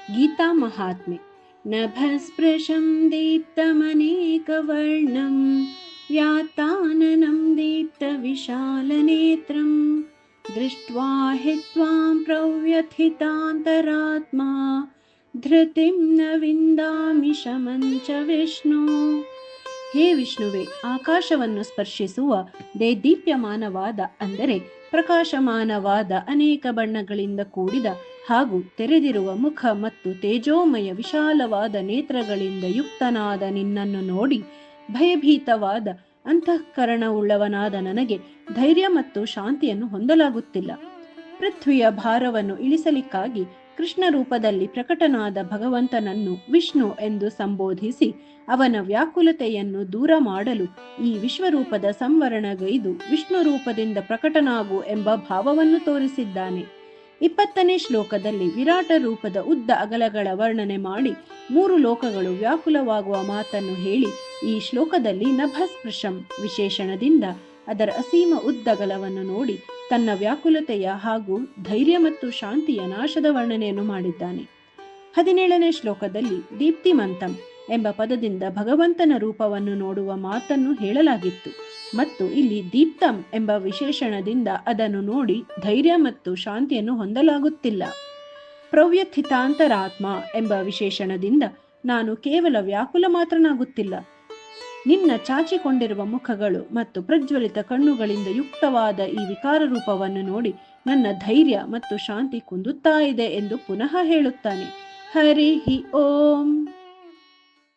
ಗೀತಾ ಮಹಾತ್ಮೆ. ನಭಸ್ಪೃಶಂ ದೀಪ್ತಮನೇಕವರ್ಣಂ ವ್ಯಾತಾನನಂ ದೀಪ್ತ ವಿಶಾಲನೇತ್ರಂ ದೃಷ್ಟ್ವಾ ಹಿ ತ್ವಾಂ ಪ್ರವ್ಯಥಿತಾಂತರಾತ್ಮಾ ಧೃತಿಂ ನ ವಿಂದಾಮಿ ಶಮಂ ಚ ವಿಷ್ಣು. ಹೇ ವಿಷ್ಣುವೆ, ಆಕಾಶವನ್ನು ಸ್ಪರ್ಶಿಸುವ ದೇದೀಪ್ಯಮಾನವಾದ ಅಂದರೆ ಪ್ರಕಾಶಮಾನವಾದ ಅನೇಕ ಬಣ್ಣಗಳಿಂದ ಕೂಡಿದ ಹಾಗೂ ತೆರೆದಿರುವ ಮುಖ ಮತ್ತು ತೇಜೋಮಯ ವಿಶಾಲವಾದ ನೇತ್ರಗಳಿಂದ ಯುಕ್ತನಾದ ನಿನ್ನನ್ನು ನೋಡಿ ಭಯಭೀತವಾದ ಅಂತಃಕರಣವುಳ್ಳವನಾದ ನನಗೆ ಧೈರ್ಯ ಮತ್ತು ಶಾಂತಿಯನ್ನು ಹೊಂದಲಾಗುತ್ತಿಲ್ಲ. ಪೃಥ್ವಿಯ ಭಾರವನ್ನು ಇಳಿಸಲಿಕ್ಕಾಗಿ ಕೃಷ್ಣ ರೂಪದಲ್ಲಿ ಪ್ರಕಟನಾದ ಭಗವಂತನನ್ನು ವಿಷ್ಣು ಎಂದು ಸಂಬೋಧಿಸಿ ಅವನ ವ್ಯಾಕುಲತೆಯನ್ನು ದೂರ ಮಾಡಲು ಈ ವಿಶ್ವರೂಪದ ಸಂವರಣಗೈದು ವಿಷ್ಣು ರೂಪದಿಂದ ಪ್ರಕಟನಾಗು ಎಂಬ ಭಾವವನ್ನು ತೋರಿಸಿದ್ದಾನೆ. 20ನೇ ಶ್ಲೋಕದಲ್ಲಿ ವಿರಾಟ ರೂಪದ ಉದ್ದ ಅಗಲಗಳ ವರ್ಣನೆ ಮಾಡಿ 3 ಲೋಕಗಳು ವ್ಯಾಕುಲವಾಗುವ ಮಾತನ್ನು ಹೇಳಿ ಈ ಶ್ಲೋಕದಲ್ಲಿ ನಭಸ್ಪೃಶಂ ವಿಶೇಷಣದಿಂದ ಅದರ ಅಸೀಮ ಉದ್ದಗಲವನ್ನು ನೋಡಿ ತನ್ನ ವ್ಯಾಕುಲತೆಯ ಹಾಗೂ ಧೈರ್ಯ ಮತ್ತು ಶಾಂತಿಯ ನಾಶದ ವರ್ಣನೆಯನ್ನು ಮಾಡಿದ್ದಾನೆ. 17ನೇ ಶ್ಲೋಕದಲ್ಲಿ ದೀಪ್ತಿಮಂತಂ ಎಂಬ ಪದದಿಂದ ಭಗವಂತನ ರೂಪವನ್ನು ನೋಡುವ ಮಾತನ್ನು ಹೇಳಲಾಗಿತ್ತು ಮತ್ತು ಇಲ್ಲಿ ದೀಪ್ತಂ ಎಂಬ ವಿಶೇಷಣದಿಂದ ಅದನ್ನು ನೋಡಿ ಧೈರ್ಯ ಮತ್ತು ಶಾಂತಿಯನ್ನು ಹೊಂದಲಾಗುತ್ತಿಲ್ಲ. ಪ್ರವ್ಯಥಿತಾಂತರಾತ್ಮ ಎಂಬ ವಿಶೇಷಣದಿಂದ ನಾನು ಕೇವಲ ವ್ಯಾಕುಲ ಮಾತ್ರನಾಗುತ್ತಿಲ್ಲ, ನಿನ್ನ ಚಾಚಿಕೊಂಡಿರುವ ಮುಖಗಳು ಮತ್ತು ಪ್ರಜ್ವಲಿತ ಕಣ್ಣುಗಳಿಂದ ಯುಕ್ತವಾದ ಈ ವಿಕಾರ ರೂಪವನ್ನು ನೋಡಿ ನನ್ನ ಧೈರ್ಯ ಮತ್ತು ಶಾಂತಿ ಕುಂದುತ್ತಾ ಇದೆ ಎಂದು ಪುನಃ ಹೇಳುತ್ತಾನೆ. ಹರಿ ಓಂ.